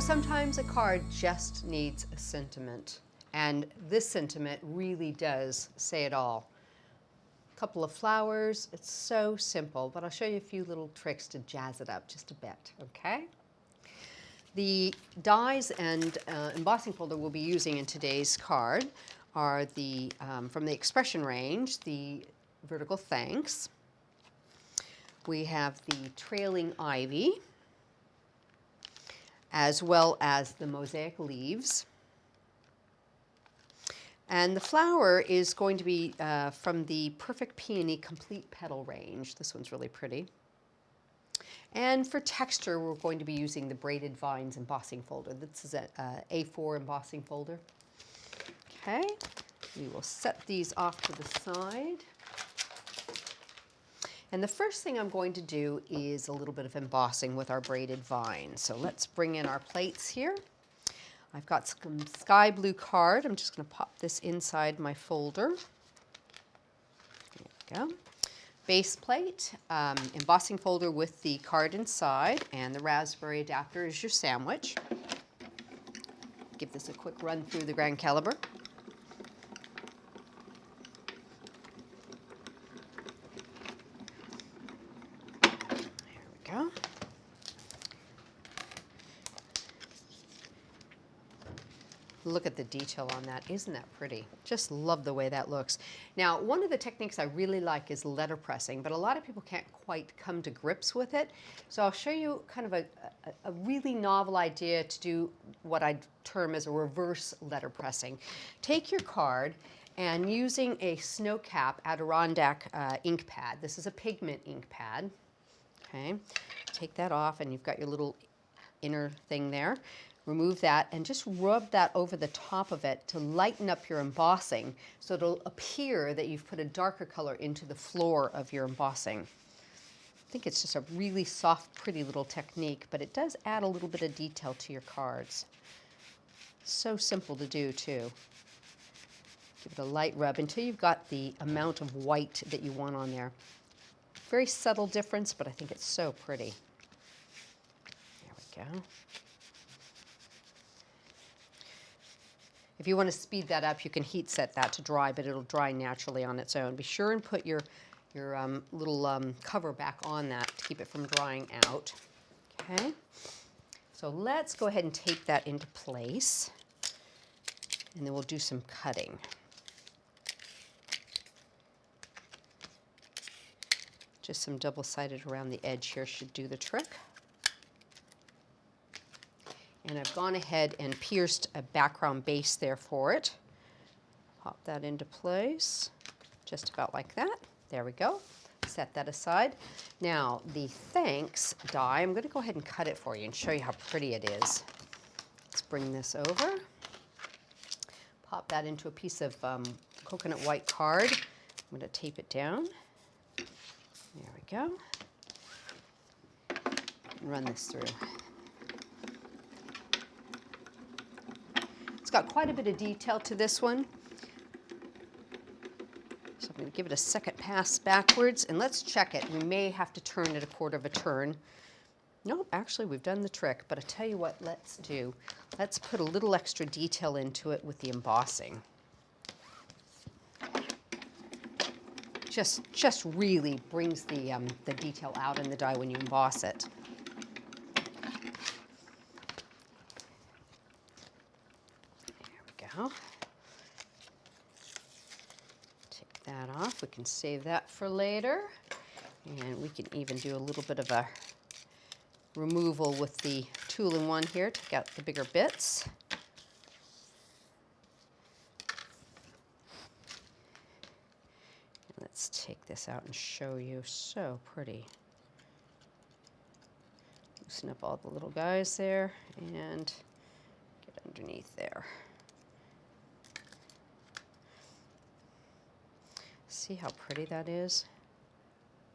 sometimes a card just needs a sentiment, and this sentiment really does say it all. A couple of flowers, it's so simple, but I'll show you a few little tricks to jazz it up just a bit, okay? The dies and embossing folder we'll be using in today's card are the, from the expression range, the vertical thanks. We have the trailing ivy, as well as the mosaic leaves. And the flower is going to be from the Perfect Peony Complete Petal range. This one's really pretty. And for texture, we're going to be using the Braided Vines embossing folder. This is an A4 embossing folder. Okay, we will set these off to the side. And the first thing I'm going to do is a little bit of embossing with our Braided Vines. So let's bring in our plates here. I've got some sky blue card. I'm just going to pop this inside my folder. There we go. Base plate, embossing folder with the card inside, and the raspberry adapter is your sandwich. Give this a quick run through the Grand Caliber. Go. Look at the detail on that. Isn't that pretty? Just love the way that looks. Now, one of the techniques I really like is letter pressing, but a lot of people can't quite come to grips with it. So I'll show you kind of a really novel idea to do what I'd term as a reverse letter pressing. Take your card and using a snow cap Adirondack ink pad. This is a pigment ink pad. Okay, take that off and you've got your little inner thing there. Remove that and just rub that over the top of it to lighten up your embossing so it'll appear that you've put a darker color into the floor of your embossing. I think it's just a really soft, pretty little technique, but it does add a little bit of detail to your cards. So simple to do too. Give it a light rub until you've got the amount of white that you want on there. Very subtle difference, but I think it's so pretty. There we go. If you want to speed that up, you can heat set that to dry, but it'll dry naturally on its own. Be sure and put your little cover back on that to keep it from drying out. Okay. So let's go ahead and tape that into place, and then we'll do some cutting. Just some double-sided around the edge here should do the trick. And I've gone ahead and pierced a background base there for it. Pop that into place, just about like that. There we go. Set that aside. Now, the thanks die, I'm going to go ahead and cut it for you and show you how pretty it is. Let's bring this over. Pop that into a piece of coconut white card. I'm going to tape it down. There we go. And run this through. It's got quite a bit of detail to this one. So I'm going to give it a second pass backwards, and let's check it. We may have to turn it a quarter of a turn. No, actually we've done the trick, but I tell you what, let's do. Let's put a little extra detail into it with the embossing. Just really brings the detail out in the die when you emboss it. There we go. Take that off. We can save that for later. And we can even do a little bit of a removal with the tool-in-one here. Take out the bigger bits. Let's take this out and show you. So pretty. Loosen up all the little guys there and get underneath there. See how pretty that is?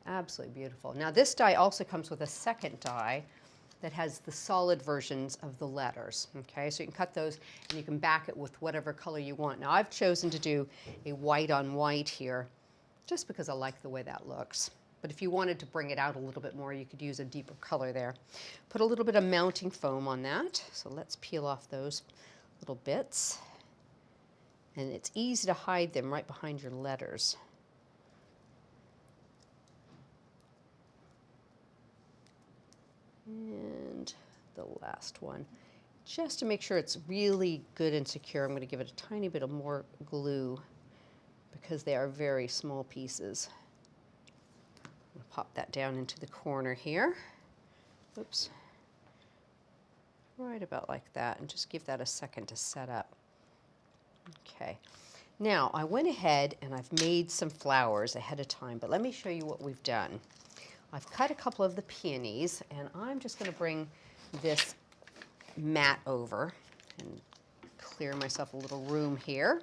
Absolutely beautiful. Now this die also comes with a second die that has the solid versions of the letters. Okay, so you can cut those and you can back it with whatever color you want. Now I've chosen to do a white on white here just because I like the way that looks. But if you wanted to bring it out a little bit more, you could use a deeper color there. Put a little bit of mounting foam on that. So let's peel off those little bits. And it's easy to hide them right behind your letters. And the last one. Just to make sure it's really good and secure, I'm going to give it a tiny bit of more glue because they are very small pieces. I'm going to pop that down into the corner here. Oops. Right about like that, and just give that a second to set up. Okay. Now, I went ahead and I've made some flowers ahead of time, but let me show you what we've done. I've cut a couple of the peonies, and I'm just going to bring this mat over and clear myself a little room here.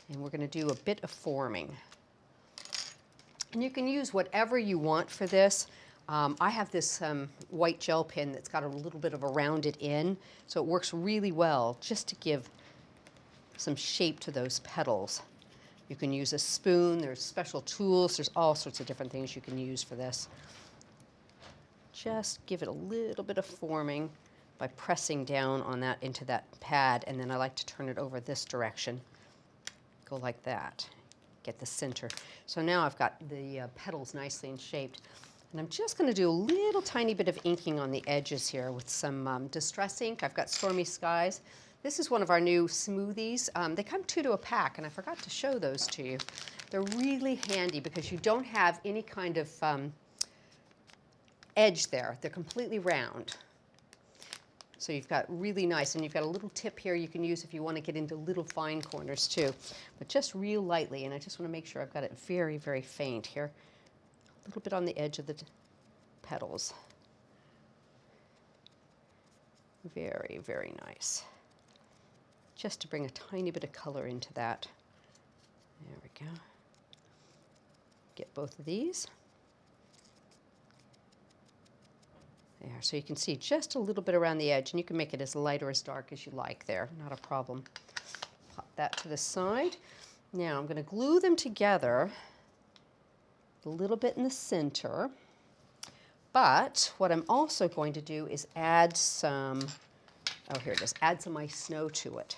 And we're going to do a bit of forming. And you can use whatever you want for this. I have this white gel pen that's got a little bit of a rounded end, so it works really well just to give some shape to those petals. You can use a spoon, there's special tools, there's all sorts of different things you can use for this. Just give it a little bit of forming by pressing down on that into that pad, and then I like to turn it over this direction. Go like that, get the center. So now I've got the petals nicely and shaped. And I'm just going to do a little tiny bit of inking on the edges here with some Distress ink. I've got Stormy Skies. This is one of our new smoothies. They come 2 to a pack, and I forgot to show those to you. They're really handy because you don't have any kind of edge there. They're completely round. So you've got really nice, and you've got a little tip here you can use if you want to get into little fine corners too, but just real lightly. And I just want to make sure I've got it very, very faint here. A little bit on the edge of the petals. Very, very nice. Just to bring a tiny bit of color into that. There we go. Get both of these. There, so you can see just a little bit around the edge, and you can make it as light or as dark as you like there, not a problem. Pop that to the side. Now I'm going to glue them together a little bit in the center, but what I'm also going to do is add some, oh here it is, add some ice snow to it.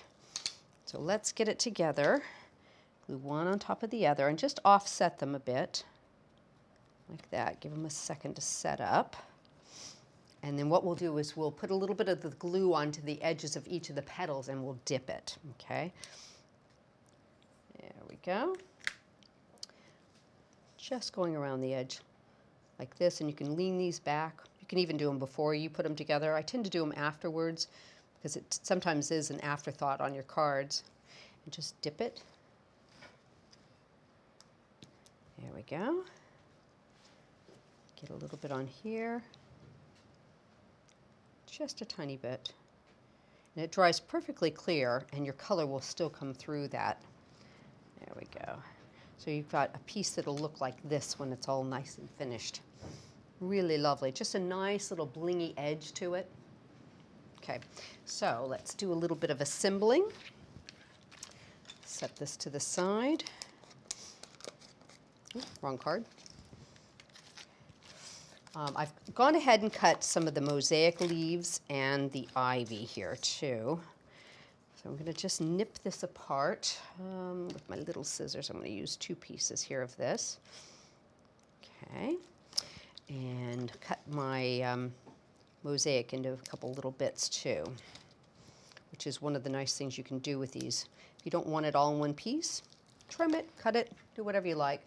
So let's get it together, glue one on top of the other, and just offset them a bit, like that. Give them a second to set up. And then what we'll do is we'll put a little bit of the glue onto the edges of each of the petals and we'll dip it, okay? There we go. Just going around the edge like this, and you can lean these back. You can even do them before you put them together. I tend to do them afterwards because it sometimes is an afterthought on your cards. And just dip it. There we go. Get a little bit on here. Just a tiny bit. And it dries perfectly clear, and your color will still come through that. There we go. So you've got a piece that'll look like this when it's all nice and finished. Really lovely. Just a nice little blingy edge to it. Okay, so let's do a little bit of assembling. Set this to the side. Ooh, wrong card. I've gone ahead and cut some of the mosaic leaves and the ivy here too. So I'm going to just nip this apart with my little scissors. I'm going to use 2 pieces here of this. Okay. And cut my mosaic into a couple little bits too, which is one of the nice things you can do with these. If you don't want it all in one piece, trim it, cut it, do whatever you like.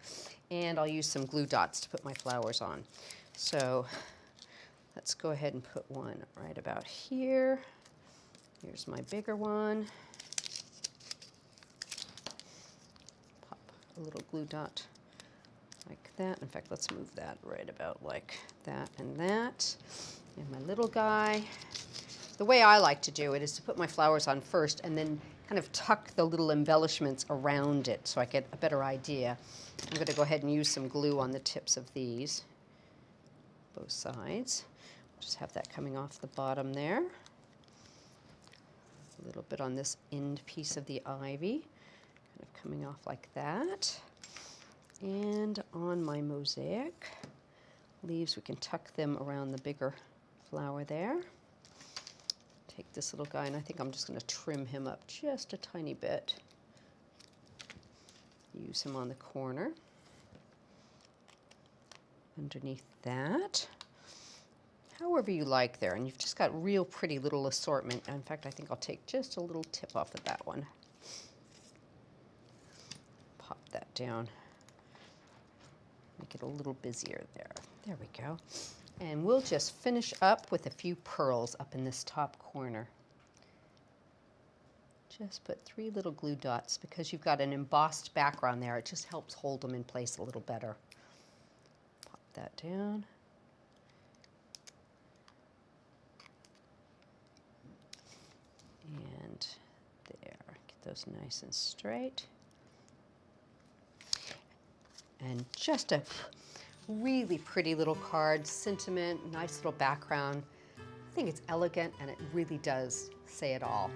And I'll use some glue dots to put my flowers on. So let's go ahead and put one right about here. Here's my bigger one. Pop a little glue dot like that. In fact, let's move that right about like that and that. And my little guy. The way I like to do it is to put my flowers on first and then kind of tuck the little embellishments around it so I get a better idea. I'm going to go ahead and use some glue on the tips of these, both sides. Just have that coming off the bottom there. A little bit on this end piece of the ivy, kind of coming off like that. And on my mosaic leaves, we can tuck them around the bigger flower there. Take this little guy, and I think I'm just going to trim him up just a tiny bit. Use him on the corner. Underneath that. However you like there, and you've just got real pretty little assortment. In fact, I think I'll take just a little tip off of that one. Pop that down. Make it a little busier there. There we go. And we'll just finish up with a few pearls up in this top corner. Just put 3 little glue dots because you've got an embossed background there. It just helps hold them in place a little better. Pop that down. And there, get those nice and straight. And just a really pretty little card, sentiment, nice little background. I think it's elegant and it really does say it all.